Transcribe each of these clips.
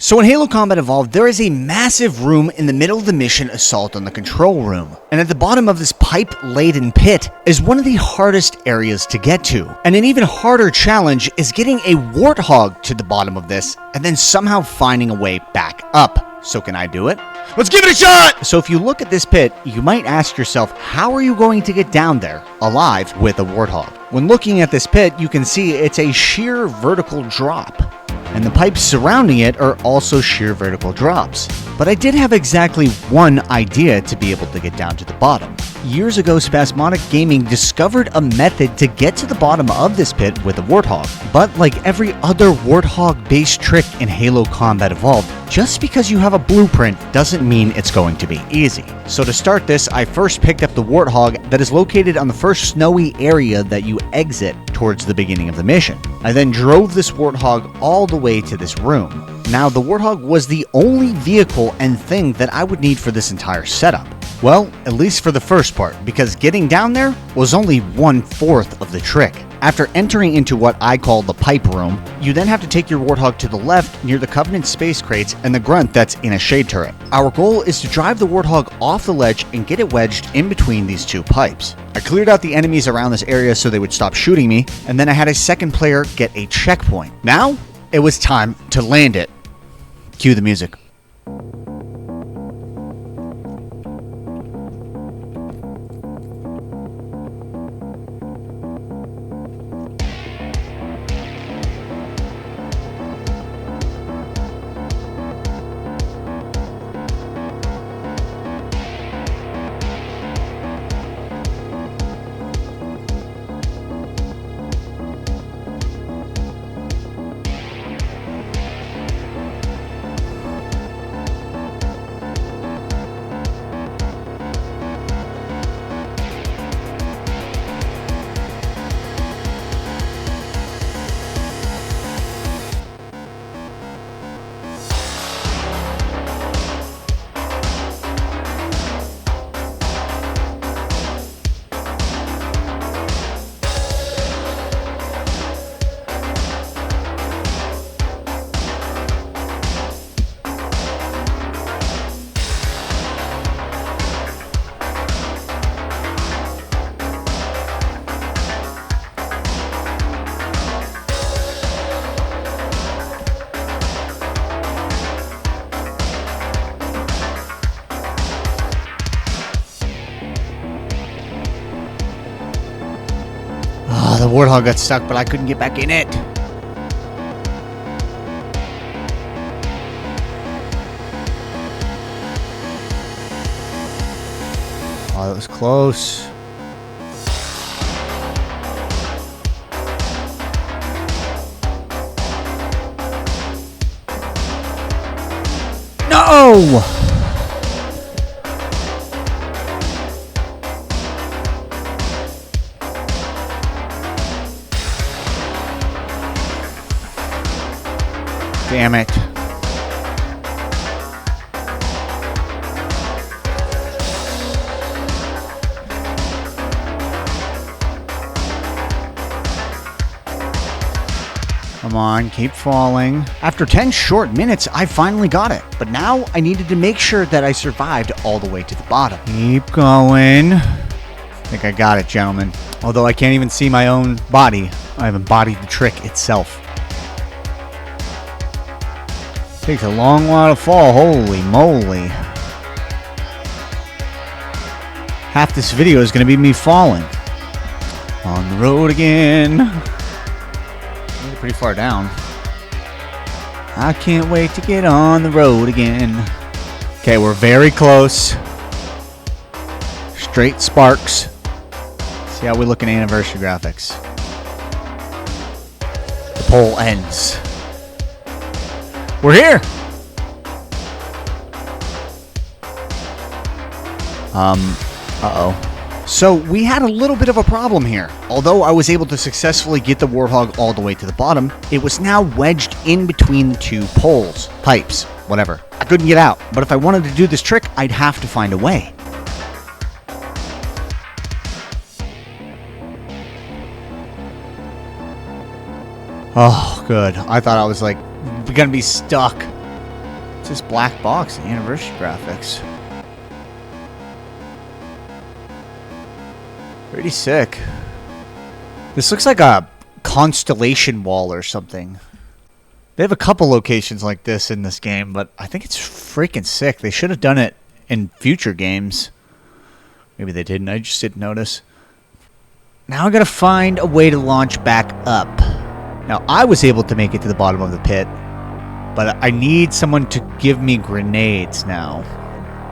So in Halo Combat Evolved, there is a massive room in the middle of the mission Assault on the Control Room. And at the bottom of this pipe-laden pit is one of the hardest areas to get to. And an even harder challenge is getting a Warthog to the bottom of this and then somehow finding a way back up. So can I do it? Let's give it a shot! So if you look at this pit, you might ask yourself, how are you going to get down there alive with a Warthog? When looking at this pit, you can see it's a sheer vertical drop. And the pipes surrounding it are also sheer vertical drops. But I did have exactly one idea to be able to get down to the bottom. Years ago, Spasmodic Gaming discovered a method to get to the bottom of this pit with a Warthog. But like every other Warthog-based trick in Halo Combat Evolved, just because you have a blueprint doesn't mean it's going to be easy. So to start this, I first picked up the Warthog that is located on the first snowy area that you exit towards the beginning of the mission. I then drove this Warthog all the way to this room. Now, the Warthog was the only vehicle and thing that I would need for this entire setup. Well, at least for the first part, because getting down there was only 1/4 of the trick. After entering into what I call the pipe room, you then have to take your Warthog to the left near the Covenant space crates and the grunt that's in a shade turret. Our goal is to drive the Warthog off the ledge and get it wedged in between these two pipes. I cleared out the enemies around this area so they would stop shooting me, and then I had a second player get a checkpoint. Now, it was time to land it. Cue the music. The Warthog got stuck, but I couldn't get back in it. Oh, that was close. No! Damn it. Come on, keep falling. After 10 short minutes, I finally got it. But now I needed to make sure that I survived all the way to the bottom. Keep going. I think I got it, gentlemen. Although I can't even see my own body, I've embodied the trick itself. Takes a long while to fall, holy moly. Half this video is going to be me falling. On the road again. Pretty far down. I can't wait to get on the road again. Okay, we're very close. Straight sparks. See how we look in anniversary graphics. The poll ends. We're here! Uh-oh. So we had a little bit of a problem here. Although I was able to successfully get the Warthog all the way to the bottom, it was now wedged in between the two poles, pipes, whatever. I couldn't get out, but if I wanted to do this trick, I'd have to find a way. Oh, good. I thought I was like gonna be stuck. this black box? The anniversary graphics. Pretty sick. This looks like a constellation wall or something. They have a couple locations like this in this game, but I think it's freaking sick. They should have done it in future games. Maybe they didn't. I just didn't notice. Now I gotta find a way to launch back up. Now I was able to make it to the bottom of the pit, but I need someone to give me grenades now.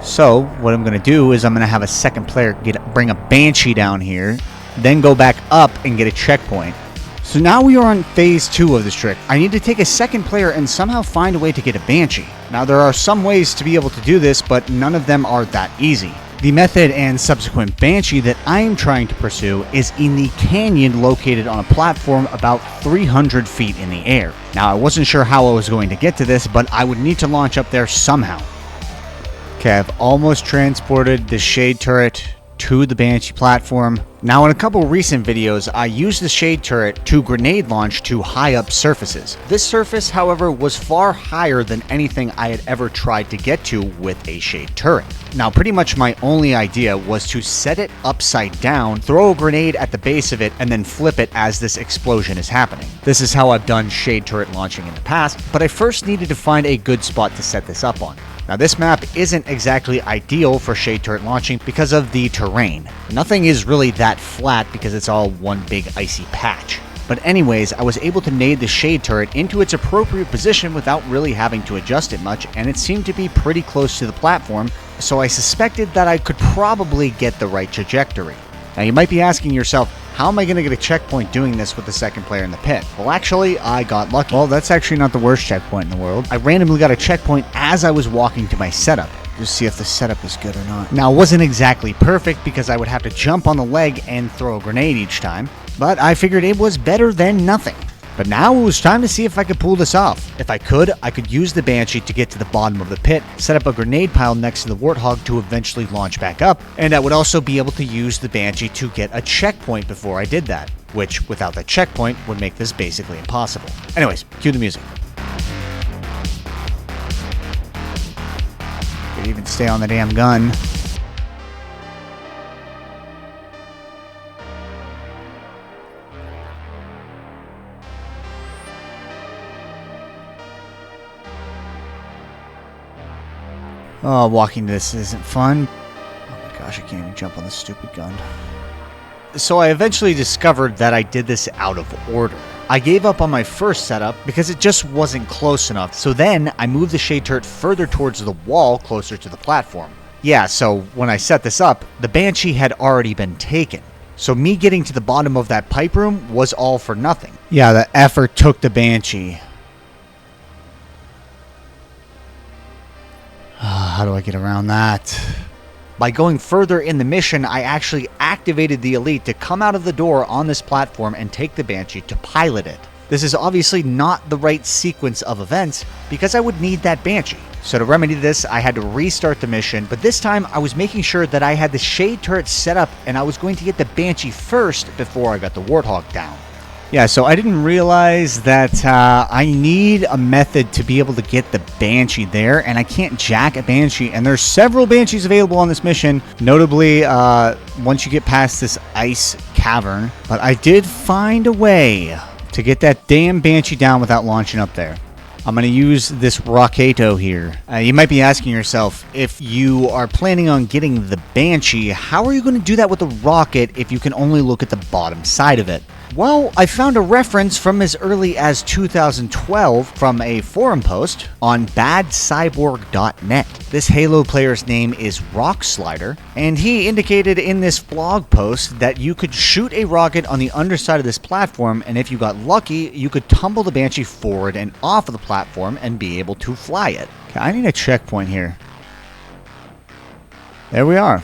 So what I'm gonna do is I'm gonna have a second player bring a banshee down here, then go back up and get a checkpoint. So now we are on phase 2 of this trick. I need to take a second player and somehow find a way to get a banshee. Now there are some ways to be able to do this, but none of them are that easy. The method and subsequent banshee that I am trying to pursue is in the canyon located on a platform about 300 feet in the air. Now I wasn't sure how I was going to get to this, but I would need to launch up there somehow. Okay, I've almost transported the shade turret to the banshee platform. Now in a couple recent videos, I used the shade turret to grenade launch to high up surfaces. This surface, however, was far higher than anything I had ever tried to get to with a shade turret. Now pretty much my only idea was to set it upside down, throw a grenade at the base of it, and then flip it as this explosion is happening. This is how I've done shade turret launching in the past, but I first needed to find a good spot to set this up on. Now this map isn't exactly ideal for shade turret launching because of the terrain. Nothing is really that flat because it's all one big icy patch. But anyways, I was able to nade the shade turret into its appropriate position without really having to adjust it much, and it seemed to be pretty close to the platform, so I suspected that I could probably get the right trajectory. Now you might be asking yourself, how am I going to get a checkpoint doing this with the second player in the pit? Well, actually, I got lucky. Well, that's actually not the worst checkpoint in the world. I randomly got a checkpoint as I was walking to my setup. Just see if the setup is good or not. Now, it wasn't exactly perfect because I would have to jump on the leg and throw a grenade each time, but I figured it was better than nothing. But now it was time to see if I could pull this off. If I could use the Banshee to get to the bottom of the pit, set up a grenade pile next to the Warthog to eventually launch back up, and I would also be able to use the Banshee to get a checkpoint before I did that, which without that checkpoint would make this basically impossible. Anyways, cue the music. Could even stay on the damn gun. Oh, walking this isn't fun. Oh my gosh, I can't even jump on this stupid gun. So I eventually discovered that I did this out of order. I gave up on my first setup because it just wasn't close enough. So then I moved the shade turret further towards the wall closer to the platform. Yeah, so when I set this up, the Banshee had already been taken. So me getting to the bottom of that pipe room was all for nothing. Yeah, the effort took the Banshee. How do I get around that? By going further in the mission, I actually activated the Elite to come out of the door on this platform and take the Banshee to pilot it. This is obviously not the right sequence of events because I would need that Banshee. So to remedy this, I had to restart the mission, but this time I was making sure that I had the shade turret set up and I was going to get the Banshee first before I got the Warthog down. Yeah, so I didn't realize that I need a method to be able to get the Banshee there, and I can't jack a Banshee, and there's several Banshees available on this mission, notably once you get past this ice cavern, but I did find a way to get that damn Banshee down without launching up there. I'm going to use this Rocketo here. You might be asking yourself, if you are planning on getting the Banshee, how are you going to do that with a rocket if you can only look at the bottom side of it? Well, I found a reference from as early as 2012 from a forum post on badcyborg.net. This Halo player's name is Rockslider, and he indicated in this blog post that you could shoot a rocket on the underside of this platform, and if you got lucky, you could tumble the Banshee forward and off of the platform and be able to fly it. Okay, I need a checkpoint here. There we are.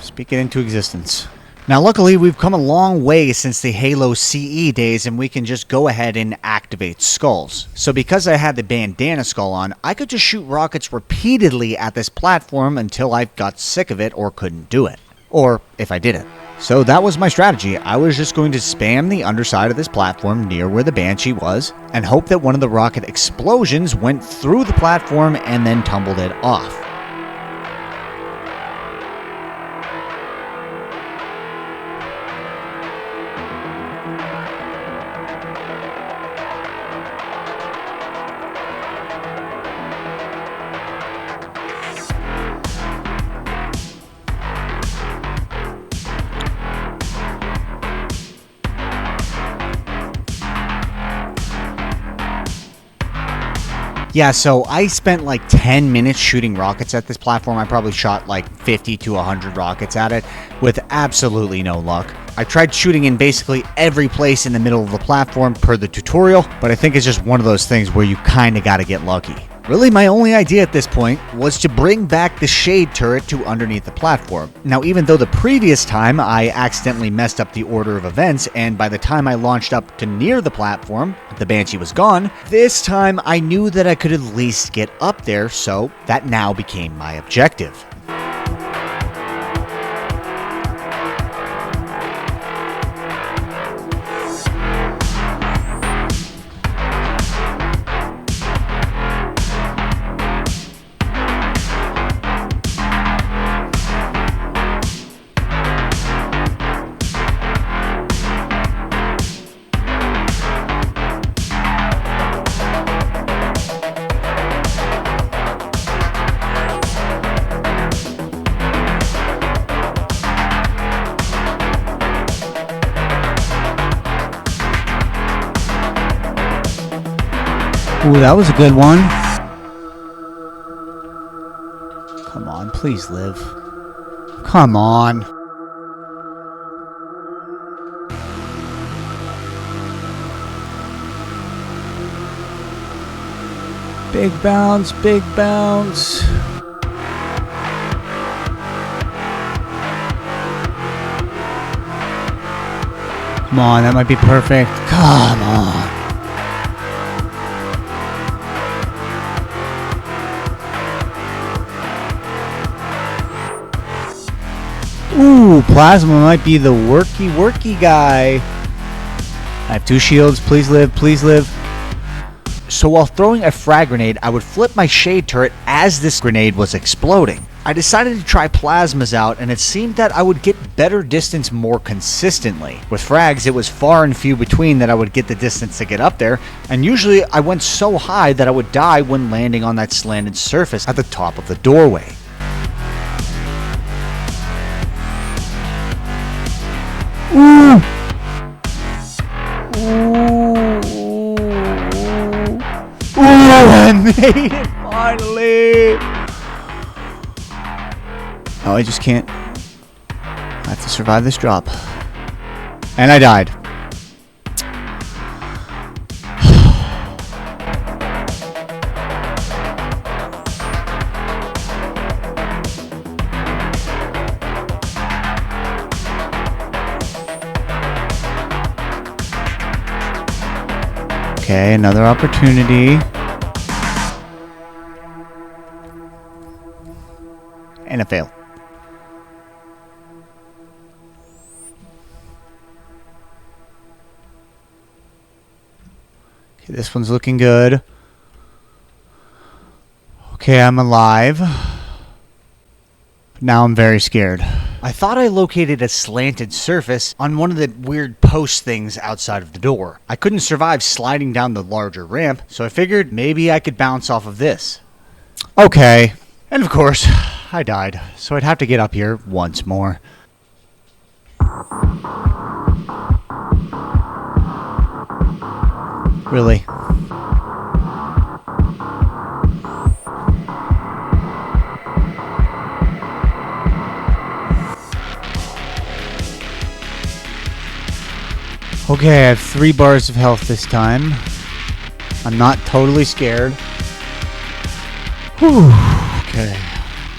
Speak it into existence. Now luckily we've come a long way since the Halo CE days and we can just go ahead and activate skulls. So because I had the Bandanna skull on, I could just shoot rockets repeatedly at this platform until I got sick of it or couldn't do it. Or if I did it. So that was my strategy. I was just going to spam the underside of this platform near where the Banshee was and hope that one of the rocket explosions went through the platform and then tumbled it off. Yeah, so I spent like 10 minutes shooting rockets at this platform. I probably shot like 50 to 100 rockets at it with absolutely no luck. I tried shooting in basically every place in the middle of the platform per the tutorial, but I think it's just one of those things where you kind of got to get lucky. Really, my only idea at this point was to bring back the shade turret to underneath the platform. Now, even though the previous time I accidentally messed up the order of events, and by the time I launched up to near the platform, the Banshee was gone, this time I knew that I could at least get up there, so that now became my objective. Ooh, that was a good one. Come on, please live. Come on. Big bounce, big bounce. Come on, that might be perfect. Come on. Ooh, plasma might be the worky guy. I have 2 shields. Please live, please live. So while throwing a frag grenade, I would flip my shade turret as this grenade was exploding. I decided to try plasmas out, and it seemed that I would get better distance more consistently. With frags, it was far and few between that I would get the distance to get up there, and usually I went so high that I would die when landing on that slanted surface at the top of the doorway. Ooh! Ooh! Ooh! I made it finally! Oh, I just can't. I have to survive this drop. And I died. Okay, another opportunity. And a fail. Okay, this one's looking good. Okay, I'm alive. Now I'm very scared. I thought I located a slanted surface on one of the weird post things outside of the door. I couldn't survive sliding down the larger ramp, so I figured maybe I could bounce off of this. Okay. And of course, I died, so I'd have to get up here once more. Really? Okay, I have 3 bars of health this time. I'm not totally scared. Whew, okay.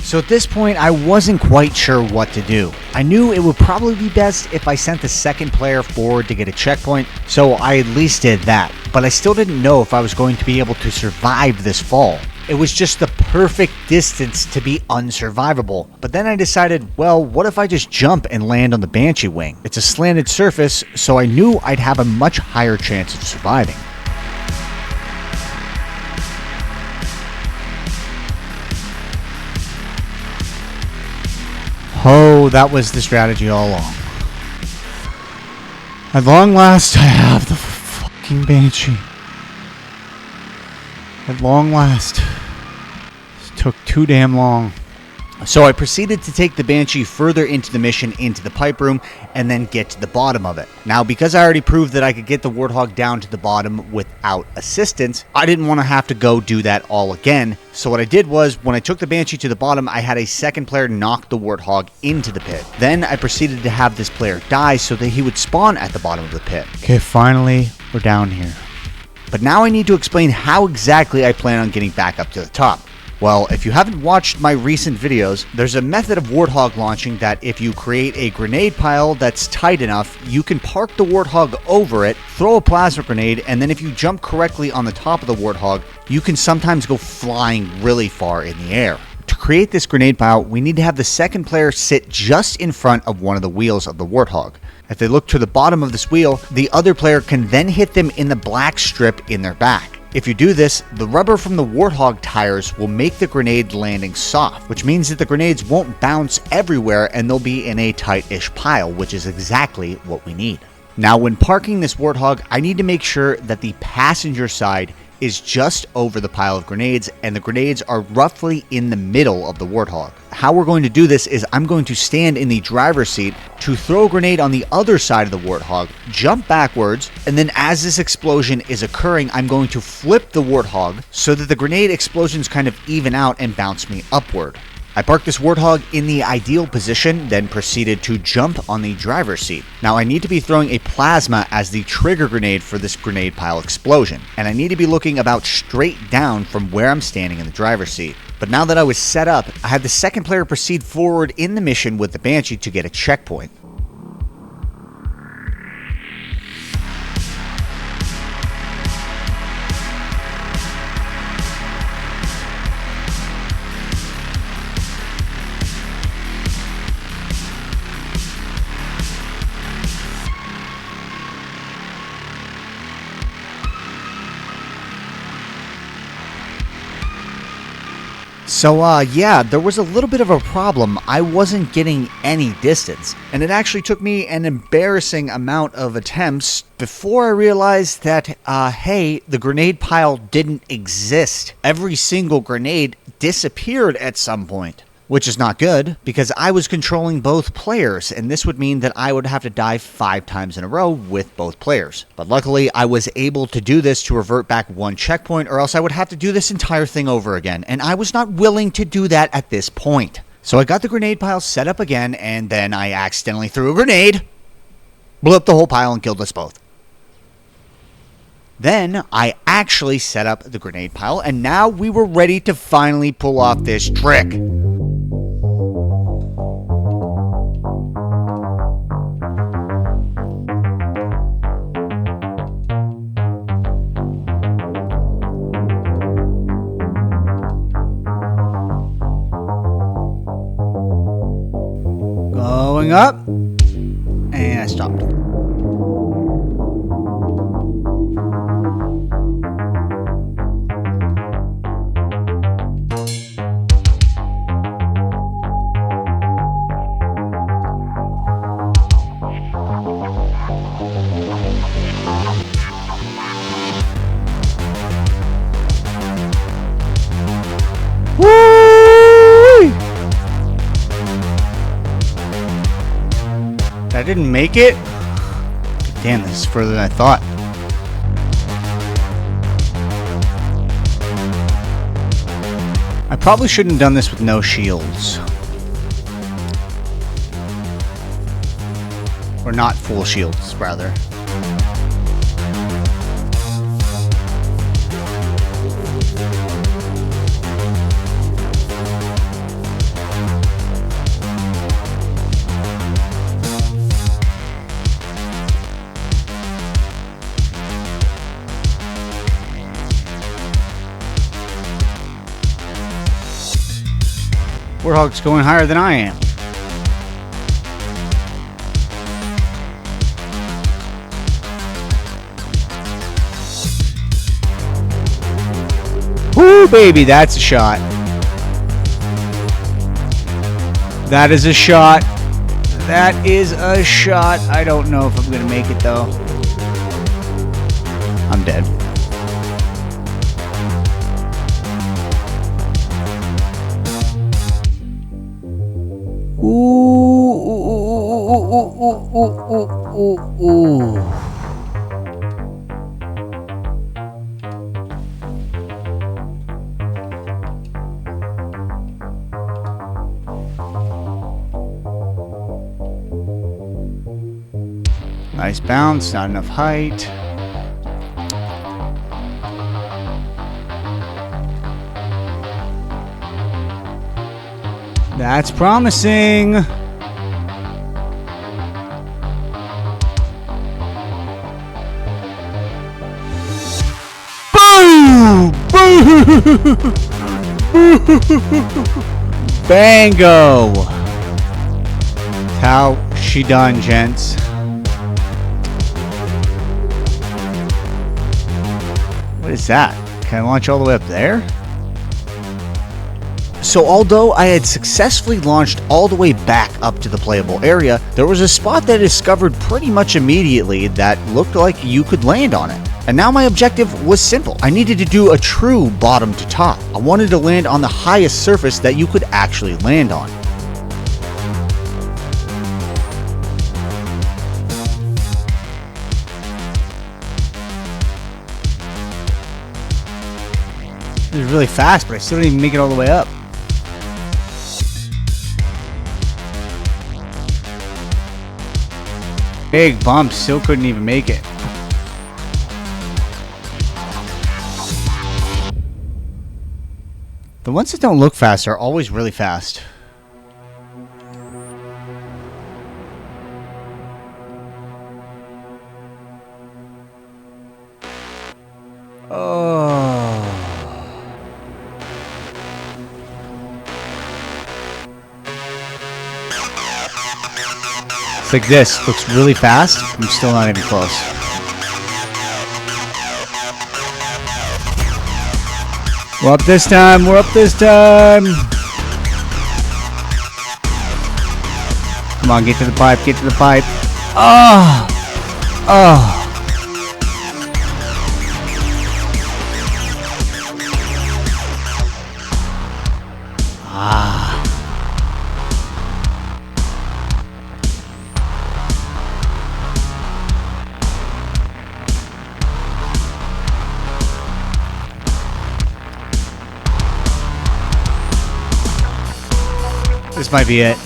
So at this point, I wasn't quite sure what to do. I knew it would probably be best if I sent the second player forward to get a checkpoint, so I at least did that. But I still didn't know if I was going to be able to survive this fall. It was just the perfect distance to be unsurvivable. But then I decided, well, what if I just jump and land on the Banshee wing? It's a slanted surface, so I knew I'd have a much higher chance of surviving. Oh, that was the strategy all along. At long last, I have the fucking Banshee. At long last. This took too damn long. So I proceeded to take the Banshee further into the mission, into the pipe room, and then get to the bottom of it. Now, because I already proved that I could get the Warthog down to the bottom without assistance, I didn't want to have to go do that all again. So what I did was, when I took the Banshee to the bottom, I had a second player knock the Warthog into the pit. Then I proceeded to have this player die so that he would spawn at the bottom of the pit. Okay, finally, we're down here. But now I need to explain how exactly I plan on getting back up to the top. Well, if you haven't watched my recent videos, there's a method of Warthog launching that if you create a grenade pile that's tight enough, you can park the Warthog over it, throw a plasma grenade, and then if you jump correctly on the top of the Warthog, you can sometimes go flying really far in the air. To create this grenade pile, we need to have the second player sit just in front of one of the wheels of the Warthog. If they look to the bottom of this wheel, the other player can then hit them in the black strip in their back. If you do this, the rubber from the Warthog tires will make the grenade landing soft, which means that the grenades won't bounce everywhere and they'll be in a tight-ish pile, which is exactly what we need. Now, when parking this Warthog, I need to make sure that the passenger side is just over the pile of grenades and the grenades are roughly in the middle of the Warthog. How we're going to do this is I'm going to stand in the driver's seat to throw a grenade on the other side of the Warthog, jump backwards, and then as this explosion is occurring, I'm going to flip the Warthog so that the grenade explosions kind of even out and bounce me upward. I parked this Warthog in the ideal position, then proceeded to jump on the driver's seat. Now I need to be throwing a plasma as the trigger grenade for this grenade pile explosion, and I need to be looking about straight down from where I'm standing in the driver's seat. But now that I was set up, I had the second player proceed forward in the mission with the Banshee to get a checkpoint. So, yeah, there was a little bit of a problem. I wasn't getting any distance, and it actually took me an embarrassing amount of attempts before I realized that, hey, the grenade pile didn't exist. Every single grenade disappeared at some point. Which is not good, because I was controlling both players, and this would mean that I would have to die 5 times in a row with both players. But luckily, I was able to do this to revert back one checkpoint, or else I would have to do this entire thing over again, and I was not willing to do that at this point. So I got the grenade pile set up again, and then I accidentally threw a grenade, blew up the whole pile, and killed us both. Then I actually set up the grenade pile, and now we were ready to finally pull off this trick. Going up, and I stopped. I didn't make it? Damn, this is further than I thought. I probably shouldn't have done this with no shields. Or not full shields, rather. Warthog's going higher than I am. Woo, baby, that's a shot. That is a shot. That is a shot. I don't know if I'm going to make it, though. I'm dead. Ooh. Nice bounce, not enough height. That's promising. Boom! Boom! Bango! How she done, gents? What is that? Can I launch all the way up there? So although I had successfully launched all the way back up to the playable area, there was a spot that I discovered pretty much immediately that looked like you could land on it. And now my objective was simple. I needed to do a true bottom to top. I wanted to land on the highest surface that you could actually land on. It was really fast, but I still didn't even make it all the way up. Big bump, still couldn't even make it. The ones that don't look fast are always really fast. It's like this. Looks really fast. I'm still not even close. We're up this time. We're up this time. Come on, get to the pipe. Get to the pipe. Oh! Oh! Ah. This might be it.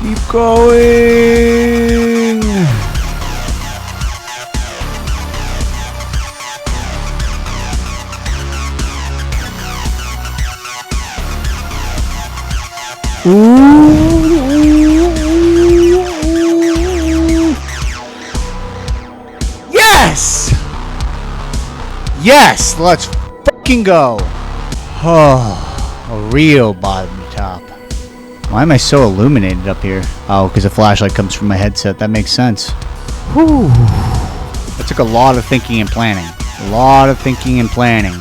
Keep going. Ooh. Yes! Yes! Let's fucking go! Oh, a real bottom to top. Why am I so illuminated up here? Oh, because the flashlight comes from my headset. That makes sense. Whew. That took a lot of thinking and planning. A lot of thinking and planning.